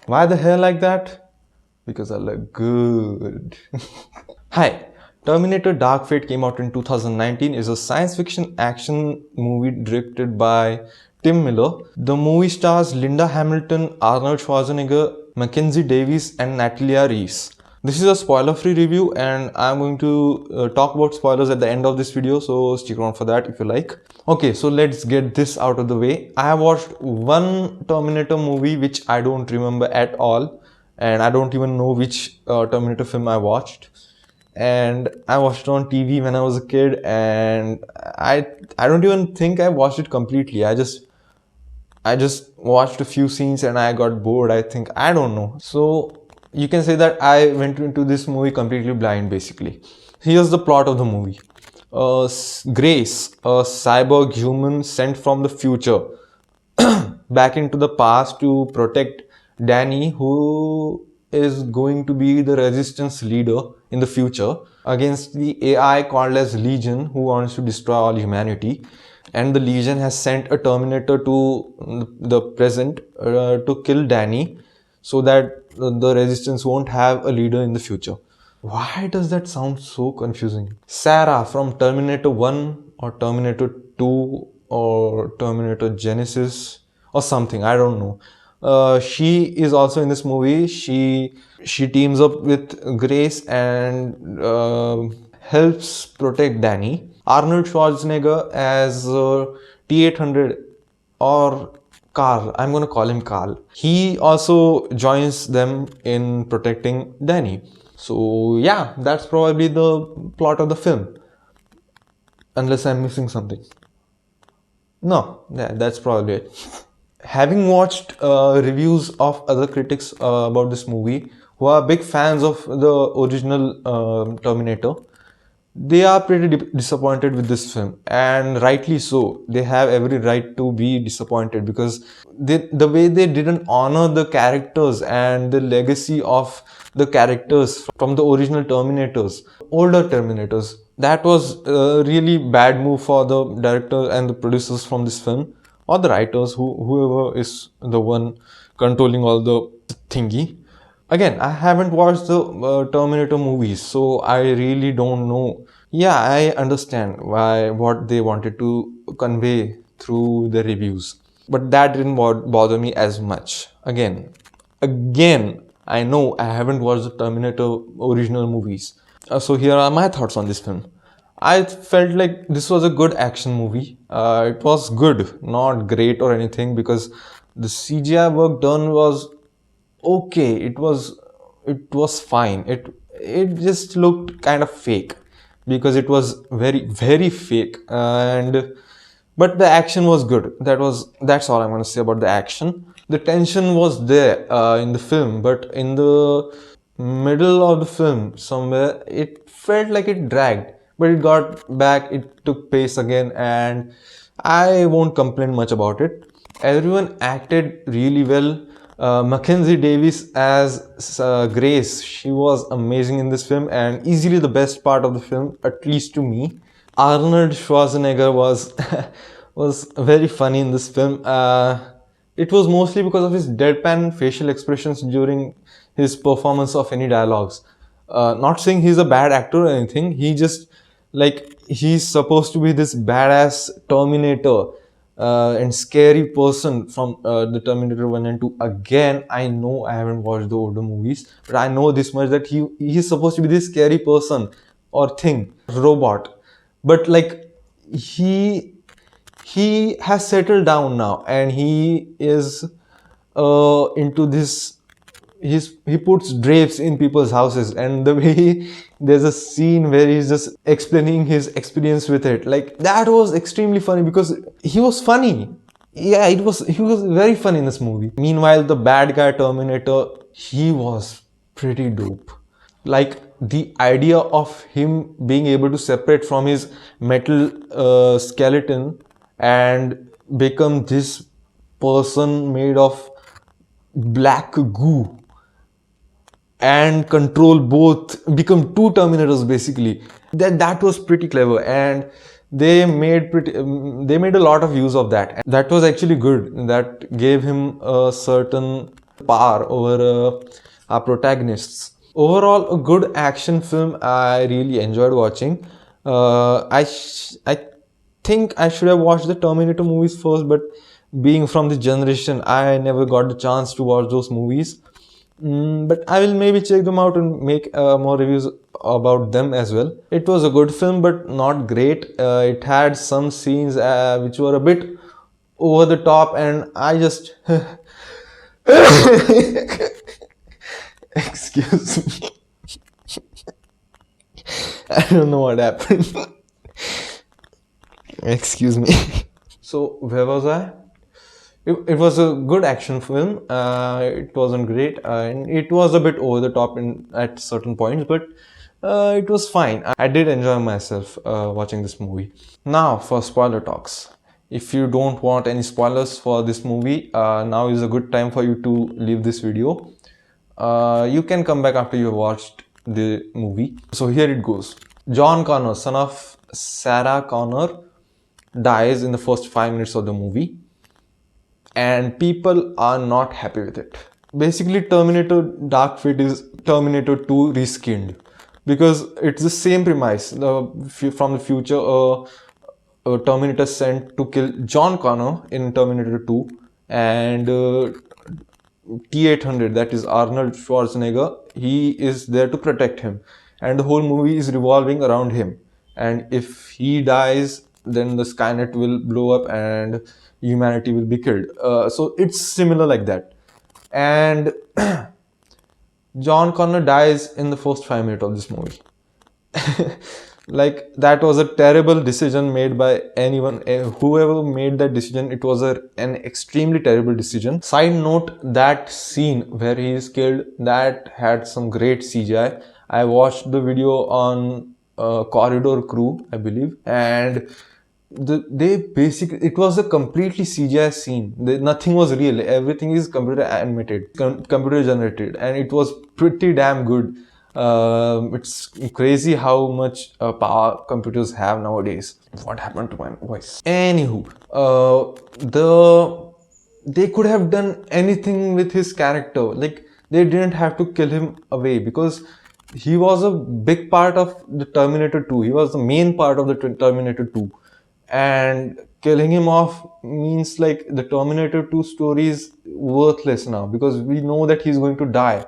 Why the hair like that? Because I look good. Hi. Terminator Dark Fate came out in 2019, is a science fiction action movie directed by Tim Miller. The movie stars Linda Hamilton, Arnold Schwarzenegger, Mackenzie Davis, and Natalia Reese. This is a spoiler-free review, and I'm going to talk about spoilers at the end of this video, so stick around for that if you like. Okay, so let's get this out of the way. I have watched one Terminator movie which I don't remember at all, and I don't even know which Terminator film I watched. And I watched it on TV when I was a kid, and I don't even think I watched it completely. I just watched a few scenes and I got bored. I think, I don't know. So you can say that I went into this movie completely blind basically. Here's the plot of the movie. Grace, a cyborg human sent from the future back into the past to protect Danny, who is going to be the resistance leader in the future against the AI called as Legion, who wants to destroy all humanity. And the Legion has sent a Terminator to the present to kill Danny so that the resistance won't have a leader in the future. Why does that sound so confusing? Sarah from Terminator 1 or Terminator 2 or Terminator Genesis or something, I don't know. She is also in this movie. She teams up with Grace and helps protect Danny. Arnold Schwarzenegger as T-800 or Carl. I'm gonna call him Carl. He also joins them in protecting Danny. So yeah, that's probably the plot of the film. Unless I'm missing something. No, yeah, that's probably it. Having watched reviews of other critics about this movie who are big fans of the original Terminator, they are pretty disappointed with this film, and rightly so. They have every right to be disappointed because the way they didn't honor the characters and the legacy of the characters from the original Terminators, older Terminators. That was a really bad move for the director and the producers from this film, or the writers, whoever is the one controlling all the thingy. Again, I haven't watched the Terminator movies, so I really don't know. Yeah, I understand what they wanted to convey through the reviews, but that didn't bother me as much. Again, I know I haven't watched the Terminator original movies, so here are my thoughts on this film. I felt like this was a good action movie. It was good, not great or anything, because the CGI work done was okay. It was fine. It just looked kind of fake because it was very fake. And but the action was good. That's all I'm going to say about the action. The tension was there in the film, but in the middle of the film somewhere it felt like it dragged, but it got back, it took pace again, and I won't complain much about it. Everyone acted really well. Mackenzie Davis as Grace, she was amazing in this film and easily the best part of the film, at least to me. Arnold Schwarzenegger was was very funny in this film. It was mostly because of his deadpan facial expressions during his performance of any dialogues. Not saying he's a bad actor or anything. He just, like, he's supposed to be this badass Terminator and scary person from the Terminator 1 and 2. Again, I know I haven't watched the older movies, but I know this much, that he's supposed to be this scary person or thing, robot. But like, he he has settled down now, and he is into this. He puts drapes in people's houses, and the way there's a scene where he's just explaining his experience with it, like, that was extremely funny because he was funny. Yeah, he was very funny in this movie. Meanwhile, the bad guy Terminator, he was pretty dope. Like, the idea of him being able to separate from his metal skeleton and become this person made of black goo and control both, become two Terminators basically. That was pretty clever, and they made a lot of use of that. That was actually good. That gave him a certain power over our protagonists. Overall, a good action film I really enjoyed watching. I think I should have watched the Terminator movies first, but being from the generation, I never got the chance to watch those movies. But I will maybe check them out and make more reviews about them as well. It was a good film, but not great. It had some scenes which were a bit over the top, and I just excuse me. I don't know what happened. Excuse me. So where was I? It was a good action film. It wasn't great, and it was a bit over the top in at certain points, but it was fine. I did enjoy myself watching this movie. Now for spoiler talks. If you don't want any spoilers for this movie, now is a good time for you to leave this video. You can come back after you have watched the movie. So here it goes. John Connor, son of Sarah Connor, dies in the first 5 minutes of the movie, and people are not happy with it. Basically, Terminator Dark Fate is Terminator 2 reskinned, because it's the same premise. From the future, a Terminator sent to kill John Connor in Terminator 2, and T-800, that is Arnold Schwarzenegger, he is there to protect him, and the whole movie is revolving around him. And if he dies, then the Skynet will blow up and humanity will be killed. So it's similar like that. And John Connor dies in the first 5 minutes of this movie. Like, that was a terrible decision made by anyone. Whoever made that decision, it was an extremely terrible decision. Side note, that scene where he is killed, that had some great CGI. I watched the video on Corridor Crew, I believe, and they basically, it was a completely CGI scene. Nothing was real. Everything is computer animated, computer generated, and it was pretty damn good. It's crazy how much power computers have nowadays. What happened to my voice? Anywho, they could have done anything with his character. Like, they didn't have to kill him away, because he was a big part of the Terminator 2. He was the main part of the Terminator 2. And killing him off means like the Terminator 2 story is worthless now, because we know that he's going to die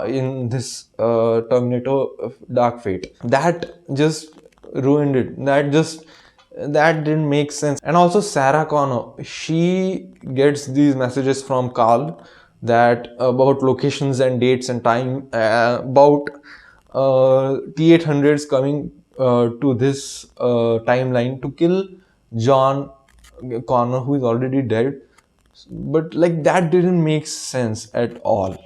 in this Terminator Dark Fate. That just ruined it. That didn't make sense. And also Sarah Connor, she gets these messages from Carl that about locations and dates and time, about T-800s coming to this timeline to kill John Connor, who is already dead. But like, that didn't make sense at all.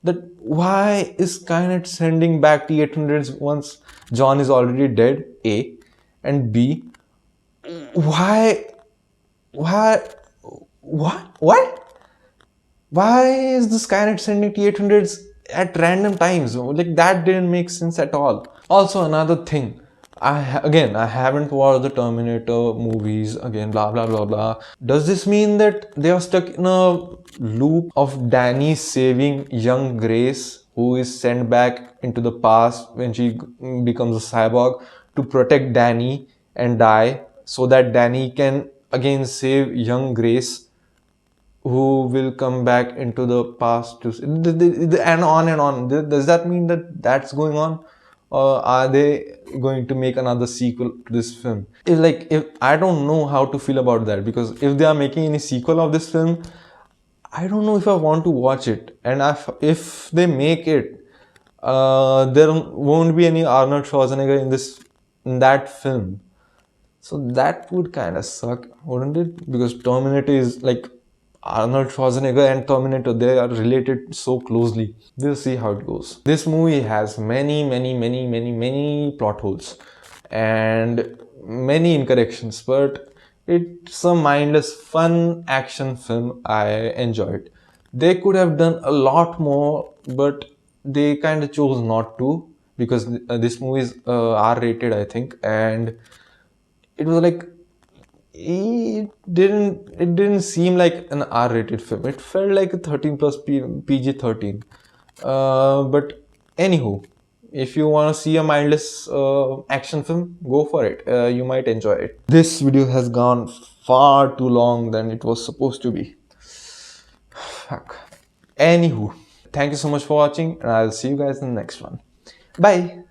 That why is Skynet sending back T-800s once John is already dead? A. And B, why what why is the Skynet sending T-800s at random times? Like, that didn't make sense at all. Also, another thing, I haven't watched the Terminator movies again, blah blah blah blah. Does this mean that they are stuck in a loop of Danny saving young Grace, who is sent back into the past when she becomes a cyborg, to protect Danny and die, so that Danny can again save young Grace, who will come back into the past to, and on and on. Does that mean that that's going on, or are they going to make another sequel to this film? If I don't know how to feel about that, because if they are making any sequel of this film, I don't know if I want to watch it. And if they make it, there won't be any Arnold Schwarzenegger in that film. So that would kind of suck, wouldn't it? Because Terminator is like, Arnold Schwarzenegger and Terminator, they are related so closely. We'll see how it goes. This movie has many plot holes and many incorrections, but it's a mindless, fun action film. I enjoyed. They could have done a lot more, but they kind of chose not to, because this movie is R-rated, I think, and it was like, it didn't seem like an R-rated film. It felt like a 13 plus PG-13. But anywho, if you want to see a mindless action film, go for it. You might enjoy it. This video has gone far too long than it was supposed to be. Fuck. Anywho, thank you so much for watching, and I'll see you guys in the next one. Bye.